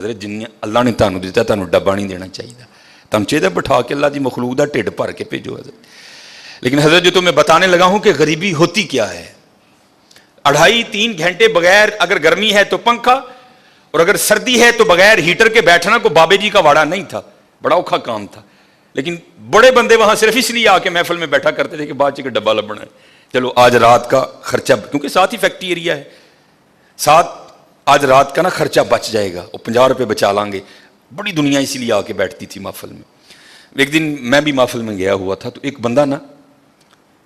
جن اللہ نے تانوں دیتا تانوں ڈبا نہیں دینا چاہیے، تانوں چاہیے بٹھا کے اللہ دی مخلوق دا ٹھڈ بھر کے بھیجو حضرت۔ لیکن حضرت جو تمہیں بتانے لگا ہوں کہ غریبی ہوتی کیا ہے، 2.5-3 گھنٹے بغیر اگر گرمی ہے تو پنکھا، اور اگر سردی ہے تو بغیر ہیٹر کے بیٹھنا کو بابے جی کا واڑا نہیں تھا، بڑا اوکھا کام تھا۔ لیکن بڑے بندے وہاں صرف اس لیے آ کے محفل میں بیٹھا کرتے تھے کہ بعد چ ڈبا لبنا ہے، چلو آج رات کا خرچہ، کیونکہ ساتھ ہی فیکٹری ایریا ہے، ساتھ آج رات کا نا خرچہ بچ جائے گا، وہ 50 روپے بچا لیں گے۔ بڑی دنیا اسی لیے آ کے بیٹھتی تھی محفل میں۔ ایک دن میں بھی محفل میں گیا ہوا تھا، تو ایک بندہ نا،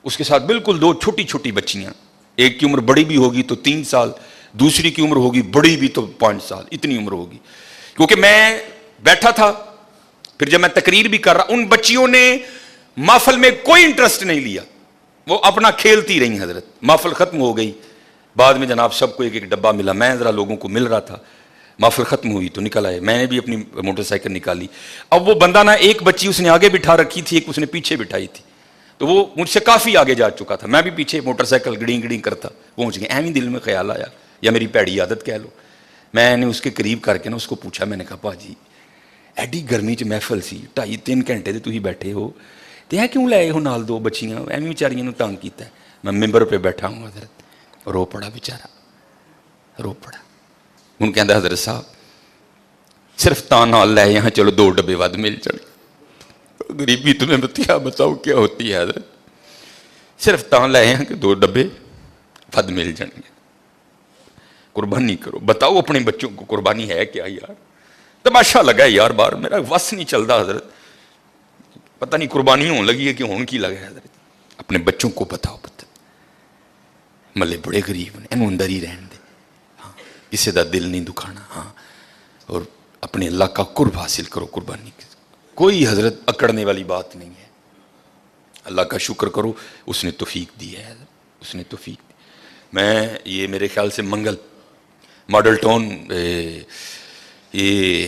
اس کے ساتھ بالکل 2 چھوٹی چھوٹی بچیاں، ایک کی عمر بڑی بھی ہوگی تو 3 سال، دوسری کی عمر ہوگی بڑی بھی تو 5 سال، اتنی عمر ہوگی۔ کیونکہ میں بیٹھا تھا، پھر جب میں تقریر بھی کر رہا، ان بچیوں نے محفل میں کوئی انٹرسٹ نہیں لیا، وہ اپنا کھیلتی رہی حضرت۔ محفل ختم ہو گئی، بعد میں جناب سب کو ایک ایک ڈبہ ملا، میں ذرا لوگوں کو مل رہا تھا، محفل ختم ہوئی تو نکل آئے، میں نے بھی اپنی موٹر سائیکل نکالی۔ اب وہ بندہ نا، ایک بچی اس نے آگے بٹھا رکھی تھی، ایک اس نے پیچھے بٹھائی تھی، تو وہ مجھ سے کافی آگے جا چکا تھا، میں بھی پیچھے موٹر سائیکل گڑیں گڑیں کرتا پہنچ گیا۔ ایویں دل میں خیال آیا، یا میری پیڑی عادت کہہ لو، میں نے اس کے قریب کر کے نا اس کو پوچھا، میں نے کہا پا جی ایڈی گرمی چ محفل سی 2.5-3 گھنٹے تے تسی بیٹھے ہو تے اے کیوں لائے ہو نال 2 بچیاں، ایویں بیچاریاں نوں تنگ کیتا ہے۔ میں ممبر پہ بیٹھا ہوں حضرت، رو پڑا بیچارہ، رو پڑا۔ ہن کہندا حضرت صاحب صرف تاں نال لے یہاں، چلو 2 ڈبے ود مل جان۔ غریبی تمہیں بتاؤ کیا ہوتی ہے حضرت، صرف تاں لے یہاں کہ 2 ڈبے ود مل جان گے۔ قربانی کرو، بتاؤ اپنے بچوں کو قربانی ہے کیا یار؟ تماشا لگا یار، بار میرا وس نہیں چلتا حضرت، پتہ نہیں قربانی ہون لگی ہے کہ ہون کی لگا ہے حضرت۔ اپنے بچوں کو بتاؤ، پتہ ملے بڑے غریب نے، انہوں اندر ہی رہن دے، ہاں کسی دا دل نہیں دکھانا، ہاں، اور اپنے اللہ کا قرب حاصل کرو قربانی کے۔ کوئی حضرت اکڑنے والی بات نہیں ہے، اللہ کا شکر کرو، اس نے توفیق دی ہے حضرت، اس نے توفیق دی۔ میں یہ میرے خیال سے منگل ماڈل ٹاؤن یہ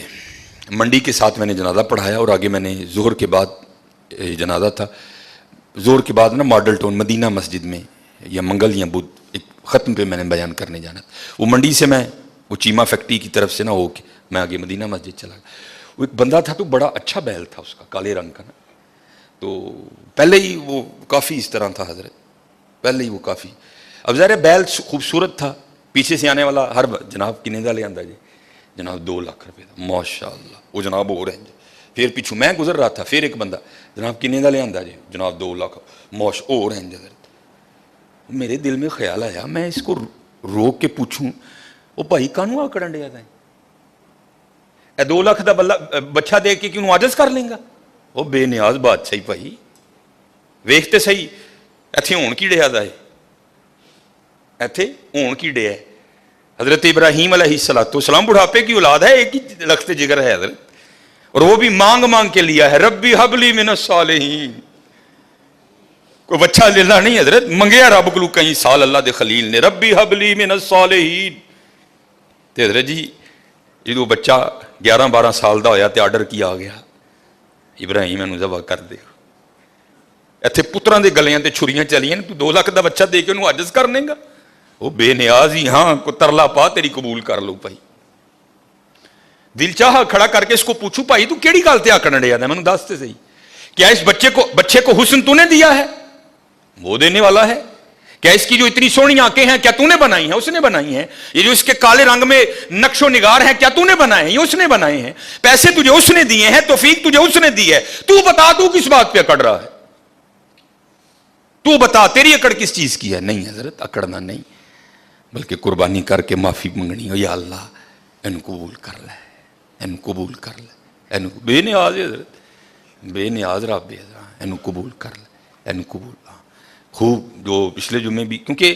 منڈی کے ساتھ میں نے جنازہ پڑھایا، اور آگے میں نے ظہر کے بعد جنازہ تھا، ظہر کے بعد نا ماڈل ٹاؤن مدینہ مسجد میں یا منگل یا بدھ ایک ختم پہ میں نے بیان کرنے جانا تھا۔ وہ منڈی سے میں وہ چیمہ فیکٹری کی طرف سے نہ ہو کے میں آگے مدینہ مسجد چلا گیا۔ وہ ایک بندہ تھا، تو بڑا اچھا بیل تھا اس کا، کالے رنگ کا نا، تو پہلے ہی وہ کافی اس طرح تھا حضرت، پہلے ہی وہ کافی، اب ظاہر بیل خوبصورت تھا، پیچھے سے آنے والا ہر جناب کنے دا لے آندا جی، جناب 2 لاکھ روپے دا، ماشاء اللہ، وہ جناب ہو رہے ہیں۔ پھر پیچھوں میں گزر رہا تھا، پھر ایک بندہ، جناب کنے دا لے آندا جی، جناب 2 لاکھ، ہو رہے ہیں حضرت۔ میرے دل میں خیال آیا، میں اس کو روک کے پوچھوں، وہ بھائی کانوں آکڑن ڈیا تھا، اے 2 لاکھ دا بچہ دے کے کیوں عاجز کر لیں گا؟ وہ بے نیاز بادشاہی بھائی، ویکھتے صحیح ایتھے ہون کی ڈیا دا ہے، ایتھے ہون کی ڈیا ہے۔ حضرت ابراہیم علیہ السلام بڑھاپے کی اولاد ہے، ایک ہی لخت جگر ہے حضرت، اور وہ بھی مانگ مانگ کے لیا ہے، ربی حب لی من الصالحین۔ کوئی بچہ لینا نہیں حضرت، منگیا رب کو کہیں سال اللہ دے خلیل نے، ربی حب لی من الصالحین۔ تے حضرت جی جدو بچہ 11-12 سال دا ہویا تے آرڈر کیا گیا، ابراہیم انہوں ذبح کر دے۔ ایتھے پتراں دے گلیاں تے چھریاں چلیاں، تو 2 لاکھ دا بچہ دے کے انہوں عاجز کر لیں گا؟ وہ بے نیاز ہی، ہاں کو ترلا پا تیری قبول کر لو بھائی۔ دل چاہا کھڑا کر کے اس کو پوچھو، بھائی تو کیڑی گل تے آکڑن ڈیا ہے، میں نے دستے صحیح، کیا اس بچے کو حسن تو نے دیا ہے؟ وہ دینے والا ہے۔ کیا اس کی جو اتنی سونی آنکھیں ہیں کیا تو نے بنائی ہیں؟ اس نے بنائی ہیں۔ یہ جو اس کے کالے رنگ میں نقش و نگار ہیں کیا تو نے بنائے ہیں؟ یہ اس نے بنائے ہیں۔ پیسے تجھے اس نے دیے ہیں، توفیق تجھے اس نے دی ہے، تو بتا تو کس بات پہ اکڑ رہا ہے؟ تو بتا تیری اکڑ کس چیز کی ہے؟ نہیں حضرت، اکڑنا نہیں، بلکہ قربانی کر کے معافی منگنی ہو، یا اللہ ان قبول کر لے، ان قبول کر لے، ان بے نیاز حضرت، بے نیاز رب ہے، ان قبول کر لے، ان قبول۔ خوب جو پچھلے جمعے بھی، کیونکہ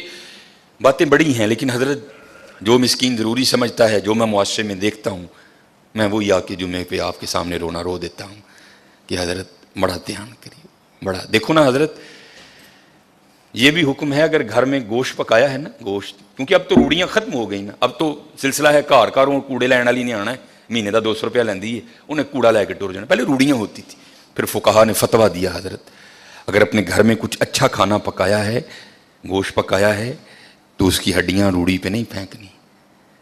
باتیں بڑی ہیں، لیکن حضرت جو مسکین ضروری سمجھتا ہے، جو میں معاشرے میں دیکھتا ہوں، میں وہی آ کے جمعے پہ آپ کے سامنے رونا رو دیتا ہوں کہ حضرت بڑا دھیان کریے، بڑا دیکھو نا حضرت۔ یہ بھی حکم ہے، اگر گھر میں گوشت پکایا ہے نا، گوشت، کیونکہ اب تو روڑیاں ختم ہو گئی نا، اب تو سلسلہ ہے کاروں کوڑے لین والی نے آنا ہے، مہینے دا 200 روپیہ لیندی ہے، انہیں کوڑا لے کے ٹر جانا۔ پہلے روڑیاں ہوتی تھی، پھر فقہا نے فتویٰ دیا حضرت اگر اپنے گھر میں کچھ اچھا کھانا پکایا ہے، گوشت پکایا ہے، تو اس کی ہڈیاں روڑی پہ نہیں پھینکنی،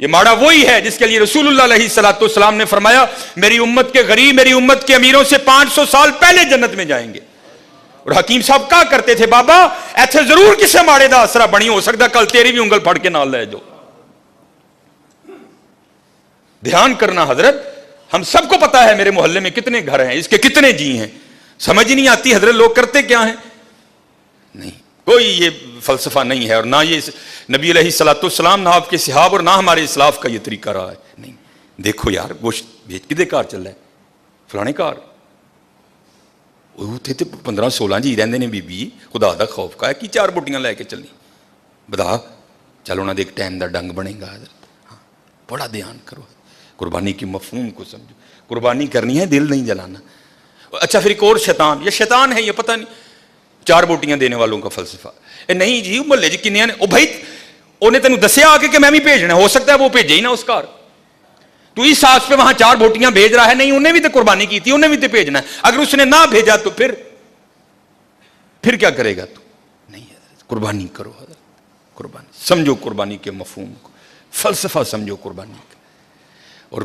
یہ ماڑا وہی ہے جس کے لیے رسول اللہ علیہ الصلوۃ والسلام نے فرمایا میری امت کے غریب میری امت کے امیروں سے 500 سال پہلے جنت میں جائیں گے. اور حکیم صاحب کہا کرتے تھے بابا ایتھے ضرور کسے ماڑے دا آسرا بنی ہو سکتا کل تیری بھی انگل پھڑ کے نال لے جو. دھیان کرنا حضرت, ہم سب کو پتا ہے میرے محلے میں کتنے گھر ہیں, اس کے کتنے جی ہیں, سمجھ نہیں آتی حضرت لوگ کرتے کیا ہیں. نہیں کوئی یہ فلسفہ نہیں ہے, اور نہ یہ نبی علیہ الصلوۃ والسلام نہ آپ کے صحاب اور نہ ہمارے اسلاف کا یہ طریقہ رہا ہے. نہیں دیکھو یار گوشت بیچ کدے کار چل رہا ہے, فلانے کار اتنے تو 15-16 جی رہتے ہیں, بی خدا دا خوف کا ہے کہ 4 بوٹیاں لے کے چلی بدا چل انہوں نے ایک ٹائم دا ڈنگ بنے گا. ہاں بڑا دھیان کرو, قربانی کی مفہوم کو سمجھو, قربانی کرنی ہے دل نہیں جلانا. اچھا پھر ایک اور شیطان, یہ شیطان ہے یہ پتہ نہیں 4 بوٹیاں دینے والوں کا فلسفہ. نہیں جی محلے جی کنیاں نے, او بھائی انہیں تینوں دسیا آ کے کہ میں بھی بھیجنا, ہو سکتا ہے وہ بھیجے ہی نہ اس کار, تو اس ساس پہ وہاں 4 بوٹیاں بھیج رہا ہے, نہیں انہیں بھی تو قربانی کی تھی, انہیں بھی تو بھیجنا ہے. اگر اس نے نہ بھیجا تو پھر کیا کرے گا تو. نہیں حضرت قربانی کرو حضرت, قربانی سمجھو قربانی کے مفہوم کو, فلسفہ سمجھو قربانی کا, اور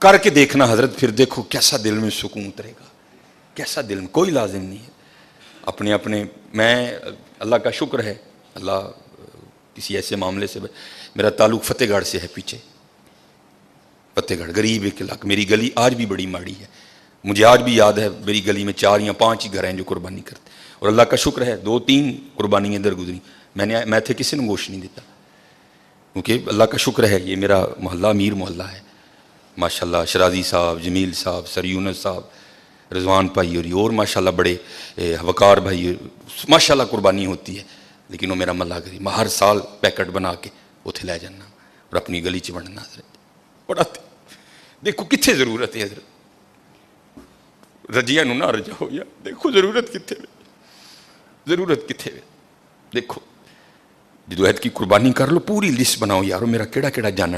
کر کے دیکھنا حضرت, پھر دیکھو کیسا دل میں سکون اترے گا, کیسا دل میں. کوئی لازم نہیں ہے اپنے میں اللہ کا شکر ہے, اللہ کسی ایسے معاملے سے, میرا تعلق فتح گڑھ سے ہے, پیچھے فتح گڑھ غریب ایک علاقہ. میری گلی آج بھی بڑی ماڑی ہے, مجھے آج بھی یاد ہے میری گلی میں 4 یا 5 ہی گھر ہیں جو قربانی کرتے, اور اللہ کا شکر ہے 2-3 قربانیاں ادھر گزری, میں تھے کسی نے گوشت نہیں دیتا, کیونکہ اللہ کا شکر ہے یہ میرا محلہ امیر محلہ ہے ماشاءاللہ. شرازی صاحب, جمیل صاحب, سر یونس صاحب, رضوان بھائی اور ماشاءاللہ بڑے وقار بھائی, ماشاءاللہ قربانی ہوتی ہے. لیکن وہ میرا محلہ غریب, میں ہر سال پیکٹ بنا کے اتنے لے جانا اور اپنی گلی چ بننا. حضرت بڑا دیکھو کتنے ضرورت ہے حضرت, رجیاں نہ رجاؤ یار, دیکھو ضرورت کتنے, ضرورت کتنے. دیکھو جدوہد کی قربانی کر لو, پوری لسٹ بناؤ یارو میرا کیڑا کیڑا جاننا